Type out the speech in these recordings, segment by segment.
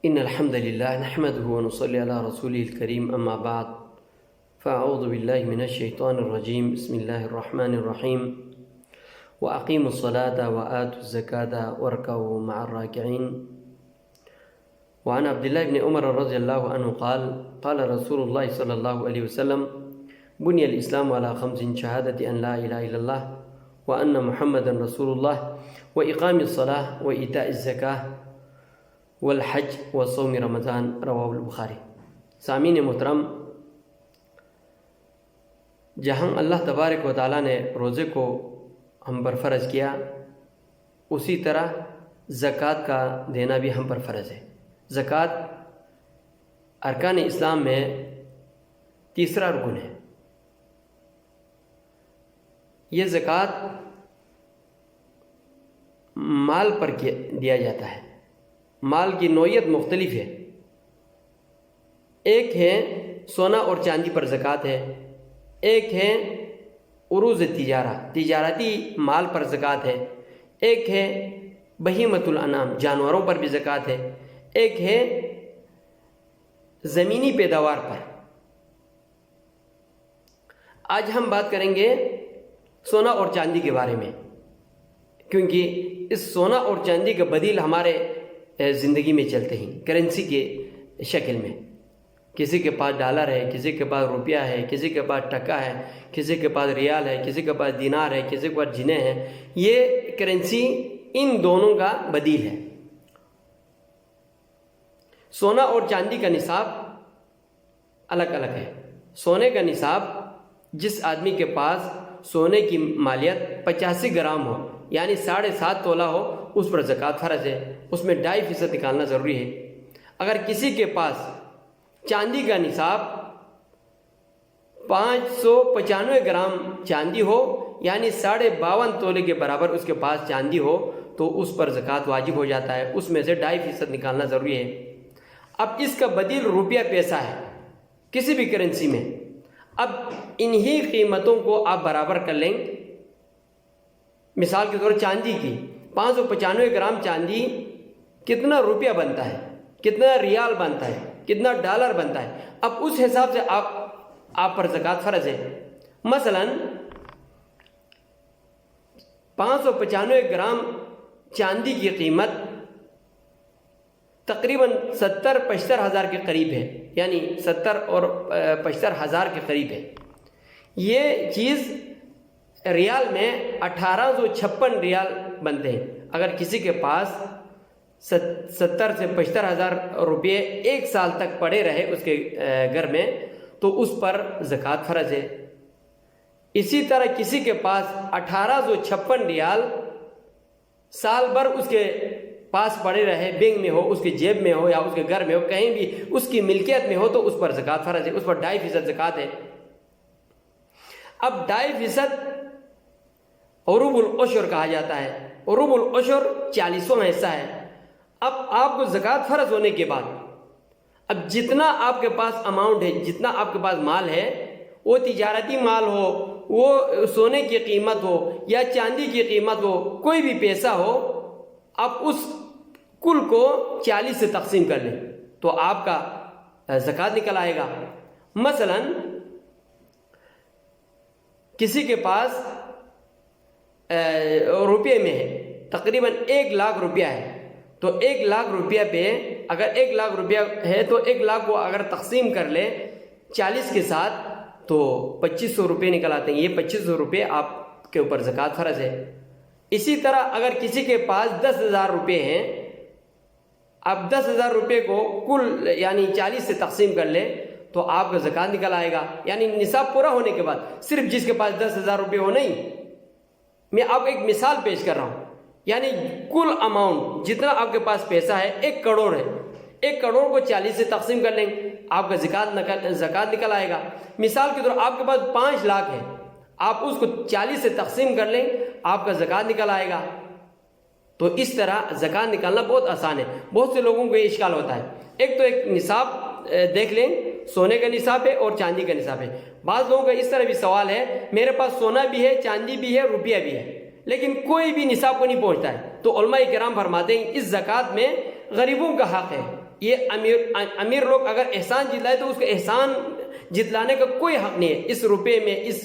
إن الحمد لله نحمده ونصلي على رسوله الكريم أما بعد فأعوذ بالله من الشيطان الرجيم بسم الله الرحمن الرحيم وأقيموا الصلاة وآتوا الزكاة واركعوا مع الراكعين. وعن عبد الله بن عمر رضي الله عنه قال رسول الله صلى الله عليه وسلم بني الإسلام على 5 شهادة أن لا إله إلا الله وأن محمدا رسول الله وإقام الصلاة وإيتاء الزكاة والحج وصوم رمضان رواہ البخاری. سامعین محترم، جہاں اللہ تبارک و تعالیٰ نے روزے کو ہم پر فرض کیا، اسی طرح زکوٰۃ کا دینا بھی ہم پر فرض ہے. زکوٰۃ ارکان اسلام میں تیسرا رکن ہے. یہ زکوٰۃ مال پر دیا جاتا ہے. مال کی نوعیت مختلف ہے. ایک ہے سونا اور چاندی پر زکوٰۃ ہے، ایک ہے عروض تجارتی مال پر زکوٰۃ ہے، ایک ہے بہیمۃ الانعام جانوروں پر بھی زکوٰۃ ہے، ایک ہے زمینی پیداوار پر. آج ہم بات کریں گے سونا اور چاندی کے بارے میں، کیونکہ اس سونا اور چاندی کا بدیل ہمارے زندگی میں چلتے ہیں کرنسی کے شکل میں. کسی کے پاس ڈالر ہے، کسی کے پاس روپیہ ہے، کسی کے پاس ٹکا ہے، کسی کے پاس ریال ہے، کسی کے پاس دینار ہے، کسی کے پاس جنیں ہیں. یہ کرنسی ان دونوں کا بدیل ہے. سونا اور چاندی کا نصاب الگ الگ ہے. سونے کا نصاب جس آدمی کے پاس سونے کی مالیت 85 گرام ہو، یعنی 7.5 تولہ ہو، اس پر زکوٰۃ فرض ہے. اس میں 2.5% نکالنا ضروری ہے. اگر کسی کے پاس چاندی کا نصاب 595 گرام چاندی ہو، یعنی 52.5 تولے کے برابر اس کے پاس چاندی ہو، تو اس پر زکوٰۃ واجب ہو جاتا ہے. اس میں سے 2.5% نکالنا ضروری ہے. اب اس کا بدیل روپیہ پیسہ ہے کسی بھی کرنسی میں. اب انہی قیمتوں کو آپ برابر کر لیں. مثال کے طور چاندی کی 595 گرام چاندی کتنا روپیہ بنتا ہے، کتنا ریال بنتا ہے، کتنا ڈالر بنتا ہے. اب اس حساب سے آپ پر زکوٰۃ فرض ہے. مثلا 595 گرام چاندی کی قیمت تقریباً 70-75 ہزار کے قریب ہے، یعنی 70 اور 75 ہزار کے قریب ہے. یہ چیز ریال میں 1856 ریال بنتے ہیں. اگر کسی کے پاس 70 سے 75 ہزار روپے 1 سال تک پڑے رہے اس کے گھر میں، تو اس پر زکوٰۃ فرض ہے. اسی طرح کسی کے پاس 1856 ریال سال بھر اس کے پاس پڑے رہے، بینک میں ہو، اس کے جیب میں ہو، یا اس کے گھر میں ہو، کہیں بھی اس کی ملکیت میں ہو، تو اس پر زکوٰۃ فرض ہے. اس پر 2.5% زکوٰۃ ہے. اب 2.5% عروب العشر کہا جاتا ہے. عروب العشر 40واں حصہ ہے. اب آپ کو زکوٰۃ فرض ہونے کے بعد اب جتنا آپ کے پاس اماؤنٹ ہے، جتنا آپ کے پاس مال ہے، وہ تجارتی مال ہو، وہ سونے کی قیمت ہو یا چاندی کی قیمت ہو، کوئی بھی پیسہ ہو، آپ اس کل کو 40 سے تقسیم کر لیں تو آپ کا زکوٰۃ نکل آئے گا. مثلا کسی کے پاس روپے میں ہے، تقریباً 1 لاکھ روپیہ ہے، تو 1 لاکھ روپیہ پہ اگر 1 لاکھ روپیہ ہے تو 1 لاکھ کو اگر تقسیم کر لے 40 کے ساتھ تو 2500 روپے نکل آتے ہیں. یہ 2500 روپے آپ کے اوپر زکوٰۃ فرض ہے. اسی طرح اگر کسی کے پاس 10,000 روپے ہیں، اب 10,000 روپے کو کل یعنی 40 سے تقسیم کر لے تو آپ کا زکوٰۃ نکل آئے گا. یعنی نصاب پورا ہونے کے بعد صرف جس کے پاس 10,000 روپے ہو نہیں، میں آپ کو ایک مثال پیش کر رہا ہوں. یعنی کل اماؤنٹ جتنا آپ کے پاس پیسہ ہے 1 کروڑ ہے، 1 کروڑ کو 40 سے تقسیم کر لیں، آپ کا زکوٰۃ نکل آئے گا. مثال کے طور آپ کے پاس 5 لاکھ ہے، آپ اس کو 40 سے تقسیم کر لیں، آپ کا زکوٰۃ نکل آئے گا. تو اس طرح زکوٰۃ نکالنا بہت آسان ہے. بہت سے لوگوں کو یہ اشکال ہوتا ہے. ایک تو ایک نصاب دیکھ لیں، سونے کا نصاب ہے اور چاندی کا نصاب ہے. بعض لوگوں کا اس طرح بھی سوال ہے، میرے پاس سونا بھی ہے، چاندی بھی ہے، روپیہ بھی ہے، لیکن کوئی بھی نصاب کو نہیں پہنچتا ہے. تو علماء کرام فرماتے ہیں اس زکوٰۃ میں غریبوں کا حق ہے. یہ امیر لوگ اگر احسان جتلائے تو اس کا احسان جتلانے کا کوئی حق نہیں ہے. اس روپے میں، اس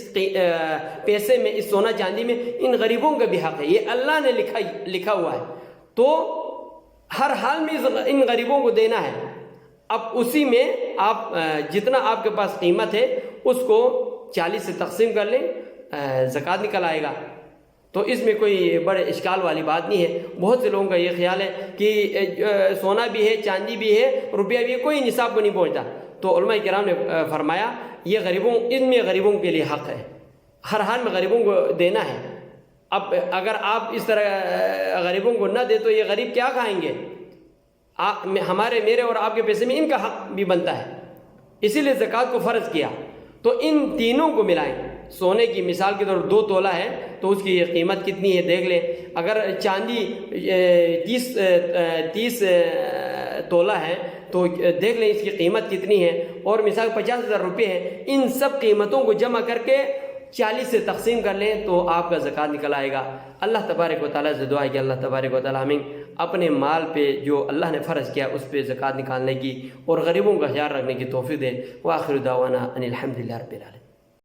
پیسے میں، اس سونا چاندی میں ان غریبوں کا بھی حق ہے. یہ اللہ نے لکھا ہوا ہے، تو ہر حال میں ان غریبوں کو دینا ہے. اب اسی میں آپ جتنا آپ کے پاس قیمت ہے اس کو 40 سے تقسیم کر لیں، زکوٰۃ نکل آئے گا. تو اس میں کوئی بڑے اشکال والی بات نہیں ہے. بہت سے لوگوں کا یہ خیال ہے کہ سونا بھی ہے، چاندی بھی ہے، روپیہ بھی ہے، کوئی نصاب کو نہیں پہنچتا. تو علماء کرام نے فرمایا یہ ان میں غریبوں کے لیے حق ہے، ہر حال میں غریبوں کو دینا ہے. اب اگر آپ اس طرح غریبوں کو نہ دے تو یہ غریب کیا کھائیں گے؟ ہمارے، میرے اور آپ کے پیسے میں ان کا حق بھی بنتا ہے، اسی لیے زکوٰۃ کو فرض کیا. تو ان تینوں کو ملائیں. سونے کی مثال کے طور 2 تولہ ہے تو اس کی قیمت کتنی ہے دیکھ لیں. اگر چاندی 30 تولہ ہے تو دیکھ لیں اس کی قیمت کتنی ہے. اور مثال 50,000 روپے ہے. ان سب قیمتوں کو جمع کر کے 40 سے تقسیم کر لیں تو آپ کا زکوٰۃ نکل آئے گا. اللہ تبارک و تعالیٰ سے دعا ہے کہ اللہ تبارک و تعالیٰ ہمیں اپنے مال پہ جو اللہ نے فرض کیا اس پہ زکوٰۃ نکالنے کی اور غریبوں کا خیال رکھنے کی توفیق دے. وآخر دعوانا ان الحمد للہ رب العالمین.